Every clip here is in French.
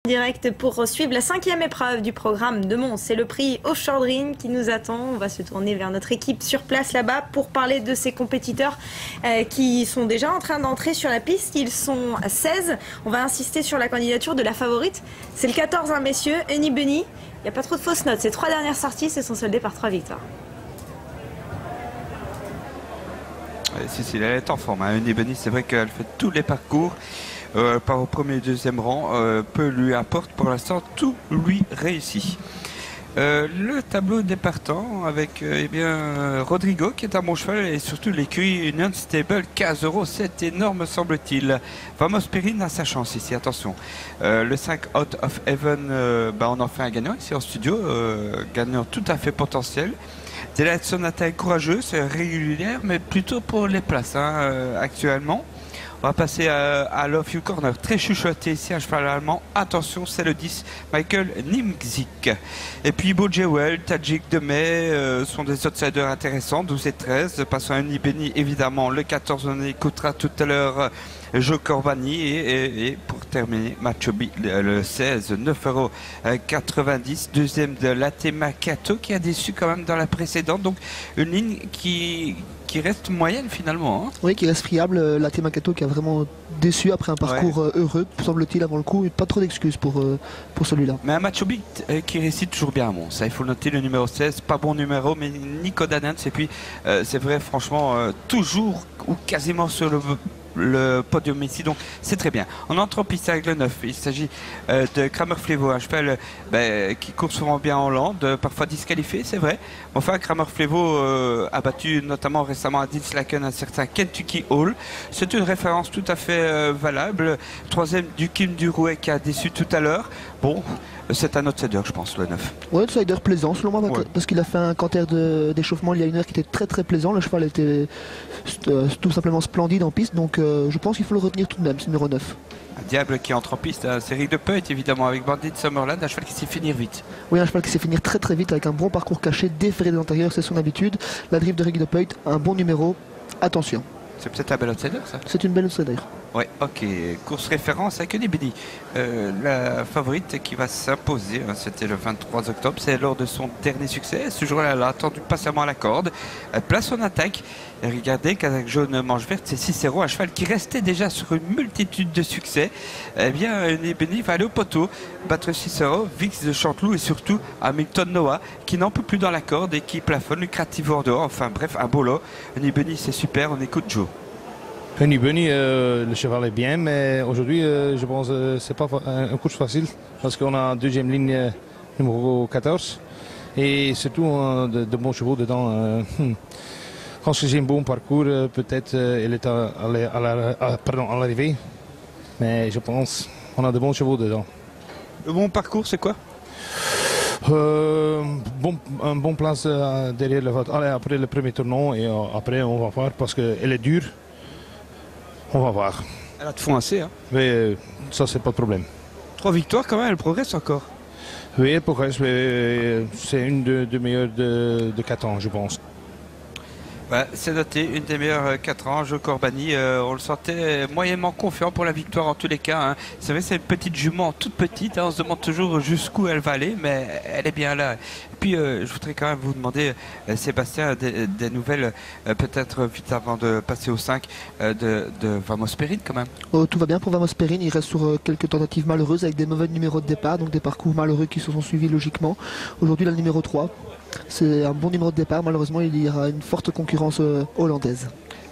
Direct pour suivre la 5e épreuve du programme de Mons. C'est le prix Offshore Dream qui nous attend. On va se tourner vers notre équipe sur place là-bas pour parler de ces compétiteurs qui sont déjà en train d'entrer sur la piste. Ils sont 16. On va insister sur la candidature de la favorite. C'est le 14, hein, messieurs. Eni Bunny. Il n'y a pas trop de fausses notes. Ces 3 dernières sorties se sont soldées par 3 victoires. Si, elle est en forme. Eni Bunny, c'est vrai qu'elle fait tous les parcours. Par au premier et deuxième rang, peu lui apporte pour l'instant, tout lui réussit. Le tableau des partants avec Rodrigo qui est un bon cheval et surtout l'écurie Union Stable 15 €, c'est énorme semble-t-il. Vamos Perrine a sa chance ici, attention. Le 5 Out of Heaven, on en fait un gagnant ici en studio, gagnant tout à fait potentiel. Delight Sonata est courageuse, régulière, mais plutôt pour les places actuellement. On va passer à Love You Corner, très chuchoté ici, un cheval allemand. Attention, c'est le 10, Michael Nimzik. Et puis Beau Jewel, Tadjik de Mai sont des outsiders intéressants, 12 et 13. Passons à Eni Bunny, évidemment. Le 14, on écoutera tout à l'heure Joe Corbani. Et pour terminer, Machobi, le 16, 9,90 €. Deuxième de Latema Kato, qui a déçu quand même dans la précédente. Donc une ligne qui reste moyenne finalement. Hein. Oui, qui reste friable. La Temakato qui a vraiment déçu après un parcours heureux, semble-t-il, avant le coup. Et pas trop d'excuses pour celui-là. Mais un Machobi qui réussit toujours bien à Mons. Ça, il faut noter le numéro 16. Pas bon numéro, mais Nico Danens. Et puis, c'est vrai, franchement, toujours ou quasiment sur le podium ici, donc c'est très bien. On entre en piste avec le 9. Il s'agit de Kramer Flevo, un cheval qui court souvent bien en Hollande, parfois disqualifié, c'est vrai. Enfin, Kramer Flevo a battu notamment récemment à Dinslaken un certain Kentucky Hall. C'est une référence tout à fait valable. Troisième du Kim Durouet qui a déçu tout à l'heure. Bon, c'est un outsider, je pense, le 9. Oui, outsider plaisant, selon moi, parce qu'il a fait un canter d'échauffement il y a une heure qui était très très plaisant. Le cheval était tout simplement splendide en piste, donc je pense qu'il faut le retenir tout de même, ce numéro 9. Un diable qui entre en piste, une série de Peut évidemment avec Bandit Summerland, un cheval qui sait finir vite. Oui, un cheval qui sait finir très très vite avec un bon parcours caché, déferré de l'intérieur, c'est son habitude. La drift de Rick de Peut, un bon numéro, attention. C'est peut-être un bel outsider, ça. C'est une belle outsider. Oui, ok. Course référence avec Eni Bunny. La favorite qui va s'imposer, c'était le 23 octobre, c'est lors de son dernier succès. Ce jour-là, elle a attendu patiemment à la corde. Elle place son attaque. Et regardez, Kazakh jaune, manche verte, c'est Cicero, un cheval qui restait déjà sur une multitude de succès. Eh bien, Eni Bunny va aller au poteau, battre Cicero, Vix de Chanteloup et surtout Hamilton Noah, qui n'en peut plus dans la corde et qui plafonne Lucrative en dehors. Enfin bref, un beau lot. Eni Bunny, c'est super, on écoute Joe. Eni Bunny, le cheval est bien, mais aujourd'hui, je pense que ce n'est pas un course facile parce qu'on a deuxième ligne numéro 14 et surtout de bons chevaux dedans. Quand c'est un bon parcours, peut-être il est à l'arrivée, mais je pense qu'on a de bons chevaux dedans. Le bon parcours, c'est quoi? Un bon place derrière le vote. Après le premier tournant et après on va voir parce qu'elle est dure. On va voir. Elle a de fond assez. Hein. Mais ça, c'est pas de problème. 3 victoires quand même, elle progresse encore. Oui, elle progresse. C'est une des meilleures de 4 ans, je pense. C'est noté, une des meilleures 4 ans, Joe Corbani, on le sentait moyennement confiant pour la victoire en tous les cas. Hein. C'est vrai, c'est une petite jument, toute petite, hein, on se demande toujours jusqu'où elle va aller, mais elle est bien là. Et puis, je voudrais quand même vous demander, Sébastien, des nouvelles, peut-être vite avant de passer au 5, de Vamos Perrine quand même. Tout va bien pour Vamos Perrine, il reste sur quelques tentatives malheureuses avec des mauvais numéros de départ, donc des parcours malheureux qui se sont suivis logiquement. Aujourd'hui, le numéro 3. C'est un bon numéro de départ, malheureusement il y aura une forte concurrence hollandaise.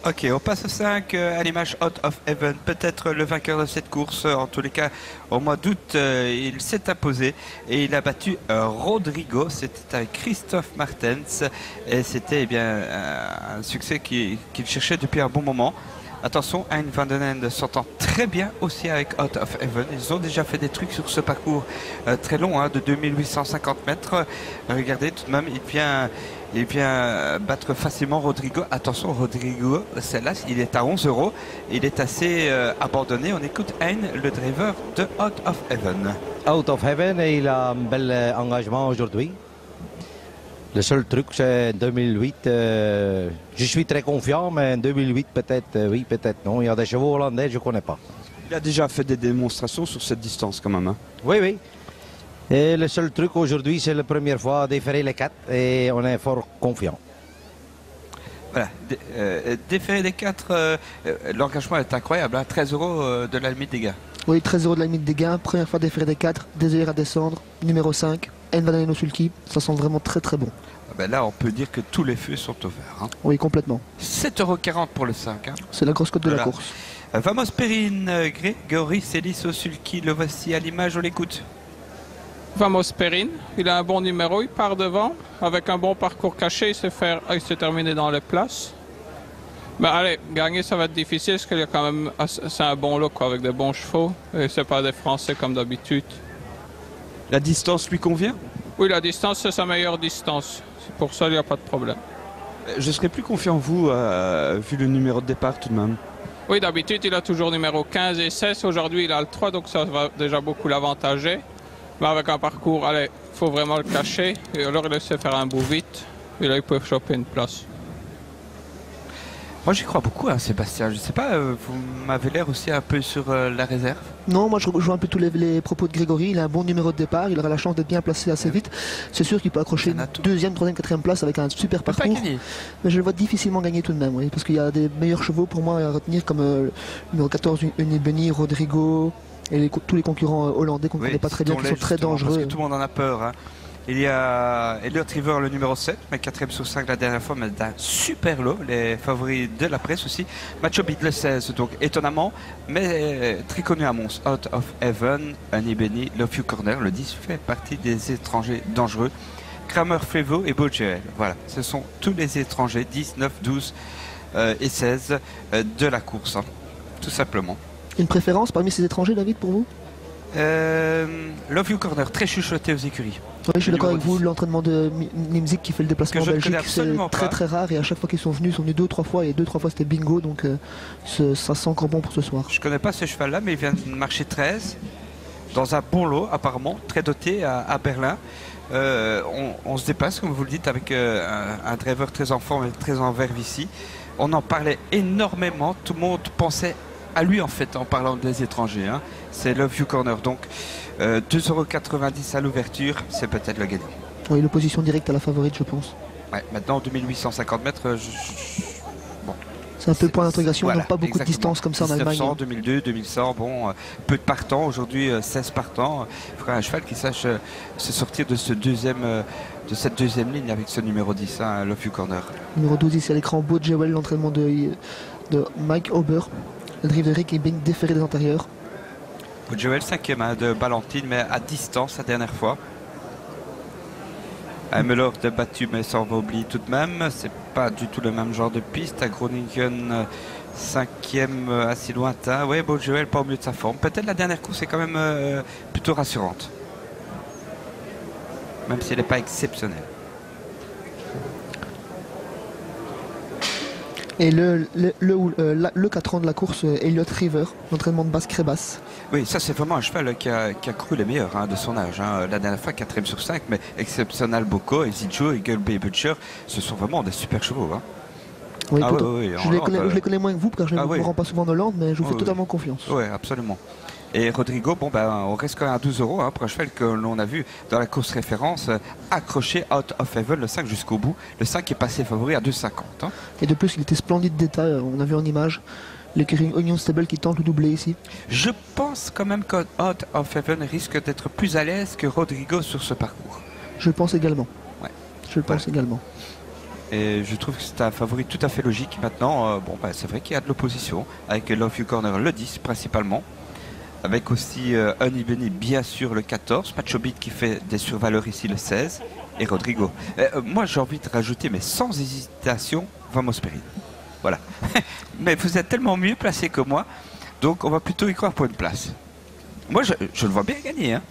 Ok, on passe au 5, à l'image Out of Heaven, peut-être le vainqueur de cette course, en tous les cas au mois d'août il s'est imposé et il a battu Rodrigo, c'était avec Christophe Martens et c'était un succès qu'il cherchait depuis un bon moment. Attention, Hein van den Ende s'entend très bien aussi avec Out of Heaven. Ils ont déjà fait des trucs sur ce parcours très long, de 2850 mètres. Regardez, tout de même, il vient battre facilement Rodrigo. Attention, Rodrigo, celle-là, il est à 11 €. Il est assez abandonné. On écoute Hein, le driver de Out of Heaven. Out of Heaven, il a un bel engagement aujourd'hui. Le seul truc, c'est 2008. Je suis très confiant, mais en 2008, peut-être oui, peut-être non. Il y a des chevaux hollandais, je ne connais pas. Il a déjà fait des démonstrations sur cette distance quand même. Hein. Oui, oui. Et le seul truc aujourd'hui, c'est la première fois déférer les 4 et on est fort confiant. Voilà, déférer les 4, l'engagement est incroyable, hein, 13 € de la limite des gains. Oui, 13 € de la limite des gains, première fois déféré des 4, désir à descendre, numéro 5, Envanano Sulky, ça sent vraiment très très bon. Ben là, on peut dire que tous les feux sont ouverts. Hein. Oui, complètement. 7,40 € pour le 5. Hein. C'est la grosse cote de la Voilà. course. Vamos Perrine, Grégory Célisso Sulky, le voici à l'image, on l'écoute. Vamos Perrine, il a un bon numéro, il part devant, avec un bon parcours caché, il s'est terminé dans les places. Mais allez, gagner ça va être difficile parce qu'il y a quand même, c'est un bon lot quoi, avec des bons chevaux, et c'est pas des Français comme d'habitude. La distance lui convient? Oui, la distance c'est sa meilleure distance, pour ça il n'y a pas de problème. Je serais plus confiant en vous, vu le numéro de départ tout de même. Oui, d'habitude il a toujours numéro 15 et 16, aujourd'hui il a le 3, donc ça va déjà beaucoup l'avantager. Mais avec un parcours, allez, il faut vraiment le cacher. Et alors, il laisse faire un bout vite. Et là, il peut choper une place. Moi, j'y crois beaucoup, hein, Sébastien. Je sais pas, vous m'avez l'air aussi un peu sur la réserve. Non, moi je rejoins un peu tous les propos de Grégory. Il a un bon numéro de départ, il aura la chance d'être bien placé assez vite. C'est sûr qu'il peut accrocher une deuxième, troisième, quatrième place avec un super parcours. Mais je le vois difficilement gagner tout de même, oui, parce qu'il y a des meilleurs chevaux pour moi à retenir comme le numéro 14, Unibeni, Rodrigo. Et tous les concurrents hollandais qu'on ne connaît pas très bien, qui sont très dangereux. Parce que tout le monde en a peur. Hein. Il y a Elliot River, le numéro 7, mais 4e sur 5 la dernière fois, mais d'un super lot. Les favoris de la presse aussi. Macho Beat le 16, donc étonnamment, mais très connu à Mons. Out of Heaven, Unibeni, Love You Corner, le 10 fait partie des étrangers dangereux. Kramer Flevo et Bojoel. Voilà, ce sont tous les étrangers, 10, 9, 12 et 16 de la course, hein, tout simplement. Une préférence parmi ces étrangers, David, pour vous? Love You Corner, très chuchoté aux écuries. Oui, je suis d'accord avec vous, l'entraînement de Nimzik qui fait le déplacement en Belgique, c'est très très rare et à chaque fois qu'ils sont venus 2 ou 3 fois et 2 ou 3 fois c'était bingo, donc ça sent encore bon pour ce soir. Je connais pas ce cheval-là, mais il vient de marcher 13 dans un bon lot apparemment, très doté à Berlin. On se déplace, comme vous le dites, avec un driver très en forme et très en verve ici. On en parlait énormément, tout le monde pensait à lui en fait en parlant des étrangers. Hein. C'est Love You Corner, donc 2,90 € à l'ouverture, c'est peut-être le gagnant. Oui, l'opposition directe à la favorite, je pense. Ouais, maintenant 2850 mètres, bon. C'est un peu le point d'intégration, voilà, donc pas beaucoup de distance comme ça en Allemagne. 1900, 2002, 2100, bon, peu de partants, aujourd'hui 16 partants. Il faudrait un cheval qui sache se sortir de cette deuxième ligne avec ce numéro 10, hein, Love You Corner. Numéro 12 ici à l'écran, Bojoel, l'entraînement de Mike Ober. Le drive de Rick est bien déféré des intérieurs. Bojoel 5e hein, de Ballantine, mais à distance la dernière fois. Melord de battu, mais ça on va oublier tout de même. C'est pas du tout le même genre de piste. À Groningen 5e assez lointain. Oui, Bojoel pas au mieux de sa forme. Peut-être la dernière course est quand même plutôt rassurante. Même si elle n'est pas exceptionnelle. Et le 4 ans de la course, Elliot River, l'entraînement de basse crébasse. Oui, ça c'est vraiment un cheval qui a cru les meilleurs hein, de son âge. Hein. La dernière fois 4e sur 5, mais Exceptional Boko, Exijo et Girl Bay Butcher, ce sont vraiment des super chevaux. Hein. Oui, je les connais moins que vous, car je ne me rends pas souvent en Hollande, mais je vous fais totalement confiance. Oui, absolument. Et Rodrigo, bon ben, on reste quand même à 12 € hein, pour un cheval que l'on a vu dans la course référence accroché Out of Heaven le 5 jusqu'au bout. Le 5 est passé favori à 2,50. Hein. Et de plus, il était splendide d'état, on a vu en image. L'écurie Onion Stable qui tente le doublé ici. Je pense quand même que Out of Heaven risque d'être plus à l'aise que Rodrigo sur ce parcours. Je le pense également. Ouais. Je le pense également. Et je trouve que c'est un favori tout à fait logique. Maintenant, bon, ben, c'est vrai qu'il y a de l'opposition avec Love You Corner le 10 principalement. Avec aussi Unibeni, bien sûr, le 14. Macho Beat qui fait des survaleurs ici, le 16. Et Rodrigo. Moi, j'ai envie de rajouter, mais sans hésitation, Vamos Perrine. Voilà. Mais vous êtes tellement mieux placé que moi. Donc, on va plutôt y croire pour une place. Moi, je le vois bien gagner. Hein.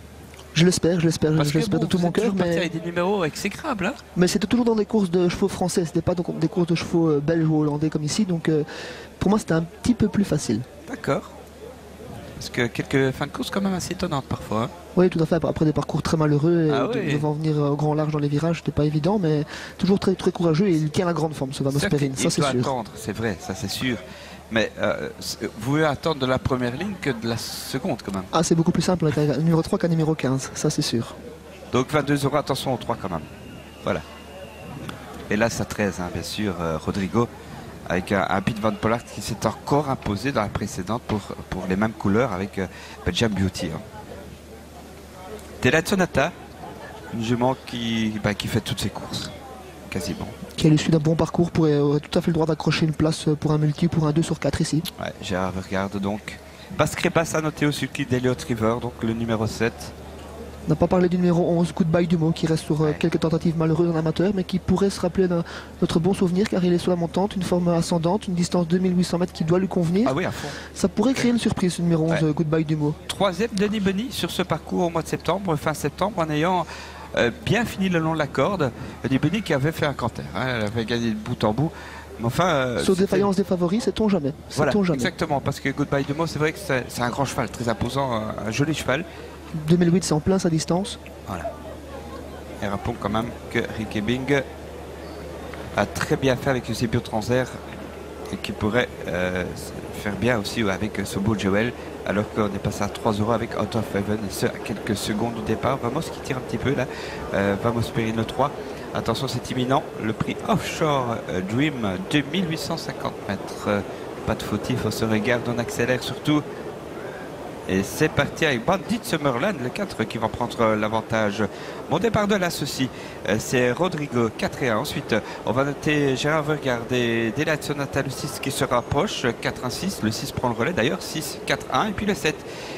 Je l'espère de tout mon cœur. Mais avec des numéros exécrables. Hein. Mais c'était toujours dans des courses de chevaux français. C'était pas donc des courses de chevaux belges ou hollandais comme ici. Donc, pour moi, c'était un petit peu plus facile. D'accord. Parce que quelques fins de course quand même assez étonnantes parfois. Hein. Oui, tout à fait. Après des parcours très malheureux, devant venir au grand large dans les virages, c'était pas évident, mais toujours très très courageux et il tient la grande forme, ce Vamos Perrine, ça c'est sûr. Attendre, c'est vrai, ça c'est sûr. Mais vous pouvez attendre de la première ligne que de la seconde quand même. Ah, c'est beaucoup plus simple avec un numéro 3 qu'un numéro 15, ça c'est sûr. Donc 22 €, attention au 3 quand même. Voilà. Et là, ça 13, hein, bien sûr, Rodrigo, avec un Pete Van Pollard qui s'est encore imposé dans la précédente pour les mêmes couleurs avec Belgian Beauty. Hein. Delight Sonata, une jument qui fait toutes ses courses, quasiment. Qui à l'issue d'un bon parcours aurait tout à fait le droit d'accrocher une place pour un multi, pour un 2 sur 4 ici. Ouais, Gérard regarde donc. Bascrepas a noté au circuit d'Elliott River, donc le numéro 7. On n'a pas parlé du numéro 11, Goodbye Dumo, qui reste sur quelques tentatives malheureuses en amateur, mais qui pourrait se rappeler notre bon souvenir, car il est sur la montante, une forme ascendante, une distance de 2800 mètres qui doit lui convenir. Ah oui, à fond. Ça pourrait créer une surprise, ce numéro 11, Goodbye Dumo. Troisième, Denis Benny sur ce parcours au mois de septembre, fin septembre, en ayant bien fini le long de la corde. Denis Benny qui avait fait un canter, hein, elle avait gagné de bout en bout. Mais enfin, sauf défaillance des favoris, sait-on jamais. Voilà, exactement, parce que Goodbye Dumo, c'est vrai que c'est un grand cheval, très imposant, un joli cheval. 2008, c'est en plein sa distance. Voilà. Et rappelons quand même que Ricky Bing a très bien fait avec ses biotransers et qui pourrait faire bien aussi avec ce beau Joel, alors qu'on est passé à 3 € avec Out of Heaven, et ce à quelques secondes du départ. Vamos qui tire un petit peu là. Vamos Perrine le 3. Attention, c'est imminent. Le prix Offshore Dream, 2850 mètres. Pas de fautif, on se regarde, on accélère surtout. Et c'est parti avec Bandit Summerland, le 4 qui va prendre l'avantage. Bon départ de l'As aussi, c'est Rodrigo 4 et 1. Ensuite, on va noter Gérard Vergard et Delight Sonata, le 6 qui se rapproche, 4-1-6, le 6 prend le relais d'ailleurs, 6-4-1 et puis le 7.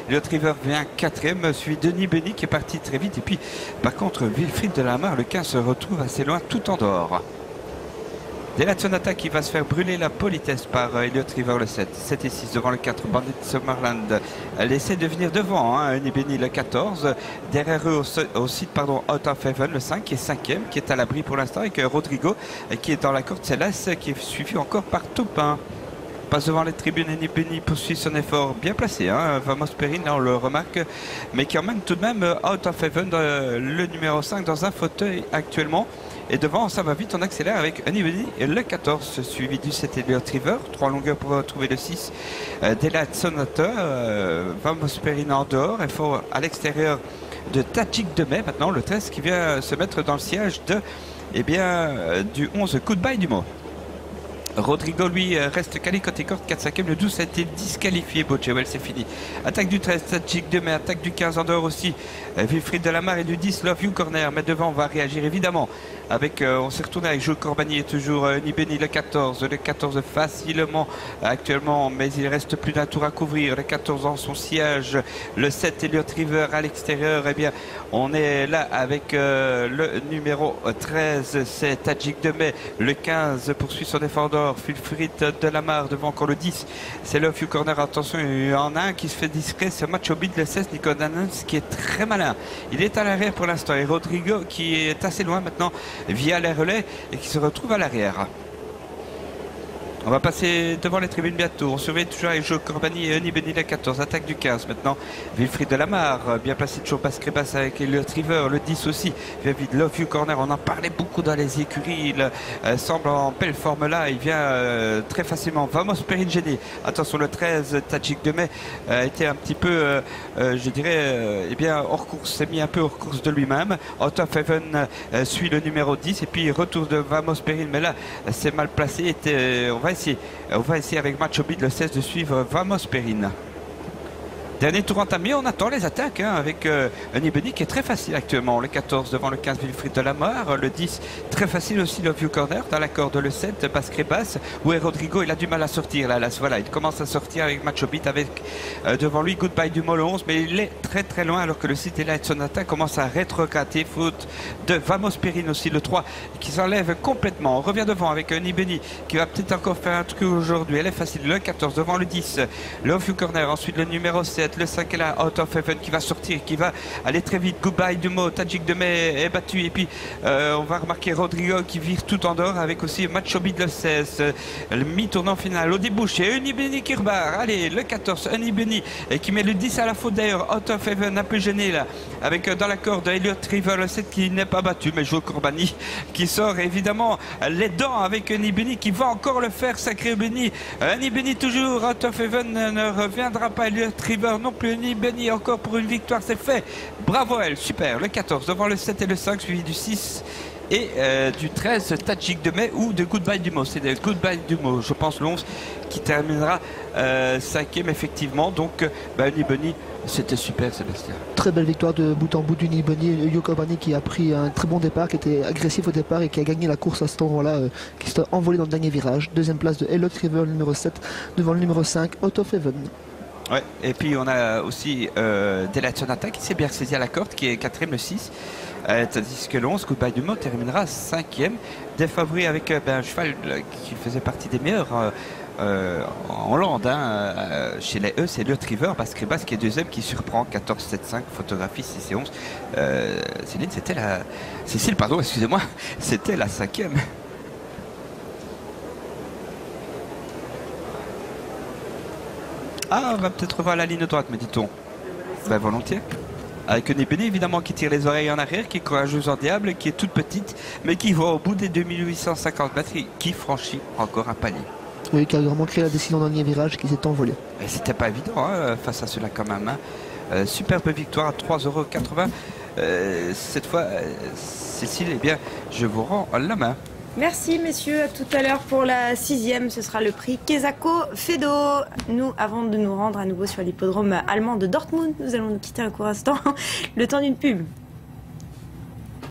Elliott River vient 4e, suivi Denis Benny qui est parti très vite. Et puis par contre, Wilfried Delamarre, le 15 se retrouve assez loin tout en dehors. Delight Sonata qui va se faire brûler la politesse par Elliott River le 7. 7 et 6 devant le 4, Bandit Summerland. Elle essaie de venir devant, hein, Benny le 14. Derrière eux au site, Out of Heaven le 5 qui est 5e, qui est à l'abri pour l'instant, avec Rodrigo qui est dans la corde Céleste, qui est suivi encore par Taupin. Passe devant les tribunes, Benny poursuit son effort bien placé. Hein. Vamos Perrine, là on le remarque, mais qui emmène tout de même Out of Heaven, le numéro 5, dans un fauteuil actuellement. Et devant, ça va vite, on accélère avec Benny et le 14, suivi du 7 Elliott River. 3 longueurs pour trouver le 6. Delight Sonata, Vamos Perrine en dehors, il faut à l'extérieur de Tajik de Mai, maintenant le 13 qui vient se mettre dans le siège du 11 Goodbye Dumo. Rodrigo, lui, reste calé côté corde, 4-5e. Le 12 a été disqualifié. Bojewell, c'est fini. Attaque du 13, Tajik de Mai. Attaque du 15 en dehors aussi. Wilfried Delamarre et du 10, Love You Corner. Mais devant, on va réagir évidemment. On s'est retourné avec Jules Corbani et toujours Benny le 14. Le 14 facilement actuellement, mais il reste plus d'un tour à couvrir. Le 14 en son siège. Le 7, Elliott River à l'extérieur. Eh bien, on est là avec le numéro 13, c'est Tajik de Mai. Le 15 poursuit son effort d'or. Wilfried Delamarre devant encore le 10, c'est Love You Corner. Attention, il y en a un qui se fait discret, c'est Macho Beat le 16, Nicolas Nance qui est très malin. Il est à l'arrière pour l'instant et Rodrigo qui est assez loin maintenant via les relais et qui se retrouve à l'arrière. On va passer devant les tribunes bientôt. On surveille toujours avec Joe Corbani et Benny la 14. Attaque du 15 maintenant. Wilfried Delamarre, bien placé toujours Bascrepas avec Elliott River. Le 10 aussi. Vis-à-vis de Love You Corner. On en parlait beaucoup dans les écuries. Il semble en belle forme là. Il vient très facilement. Vamos Perrine Génie. Attention, le 13, Tajik de Mai, a été un petit peu, je dirais, hors course. S'est mis un peu hors course de lui-même. Out of Heaven suit le numéro 10. Et puis retour de Vamos Perrine. Mais là, c'est mal placé. On va essayer avec Macho Beat le 16 de suivre Vamos Perrine. Dernier tour entamé, on attend les attaques avec Benny qui est très facile actuellement. Le 14 devant le 15 Wilfried Delamarre. Le 10 très facile aussi Love You Corner. Dans la corde le 7 Bascrepas. Où est Rodrigo? Il a du mal à sortir là. Voilà, il commence à sortir avec Macho Beat avec devant lui Goodbye Dumo le 11. Mais il est très très loin alors que le site Delight Sonata commence à rétrograder. Faute de Vamos Perrine aussi le 3 qui s'enlève complètement. On revient devant avec Benny qui va peut-être encore faire un truc aujourd'hui. Elle est facile. Le 14 devant le 10 Love You Corner. Ensuite le numéro 7 7. Le 5 est là, Out of Heaven qui va sortir, qui va aller très vite. Goodbye Dumo, Tadjik Demey est battu. Et puis on va remarquer Rodrigo qui vire tout en dehors avec aussi Machobi de le 16. Le mi-tournant final au débouché. Unibeni qui repart. Allez, le 14, Unibeni qui met le 10 à la faute d'ailleurs. Out of Heaven un peu gêné là. Avec dans la corde Elliot River, le 7 qui n'est pas battu. Mais Joe Corbani qui sort évidemment les dents avec Unibeni qui va encore le faire. Sacré Unibeni. Unibeni toujours. Out of Heaven ne reviendra pas. Elliot River non plus. Unibeni encore pour une victoire. C'est fait. Bravo à elle. Super. Le 14 devant le 7 et le 5 suivi du 6. Et du 13, Tadjik Demey ou de Goodbye Dumo. C'est de Goodbye Dumo, je pense, le 11 qui terminera 5e, effectivement. Donc, Unibeni, c'était super, Sébastien. Très belle victoire de bout en bout d'Unibeni. Joe Corbani qui a pris un très bon départ, qui était agressif au départ et qui a gagné la course à cet endroit-là, qui s'est envolé dans le dernier virage. Deuxième place de Elliot River, le numéro 7, devant le numéro 5, Out of Heaven. Ouais, et puis on a aussi Delight Sonata qui s'est bien saisi à la corde, qui est 4e, le 6. Tandis que le 11, Goodbye Dumo, terminera 5e. Des favoris avec un cheval qui faisait partie des meilleurs en Hollande. Chez les E, c'est Elliot River, Baskribas qui est 2e, qui surprend 14-7-5, photographie 6 et 11. Céline, c'était la... Cécile, pardon, excusez-moi, c'était la 5e. Ah, on va peut-être revoir la ligne droite, me dit-on. Ben, volontiers. Avec Unibeni, évidemment, qui tire les oreilles en arrière, qui est courageuse en diable, qui est toute petite, mais qui va au bout des 2850 mètres, qui franchit encore un palier. Oui, qui a vraiment créé la décision dans le dernier virage, qui s'est envolé. Et c'était pas évident face à cela quand même. Superbe victoire à 3,80 €. Cette fois, Cécile, eh bien, je vous rends la main. Merci messieurs, à tout à l'heure pour la 6e, ce sera le prix Kezako Fedo. Nous, avant de nous rendre à nouveau sur l'hippodrome allemand de Dortmund, nous allons nous quitter un court instant, le temps d'une pub.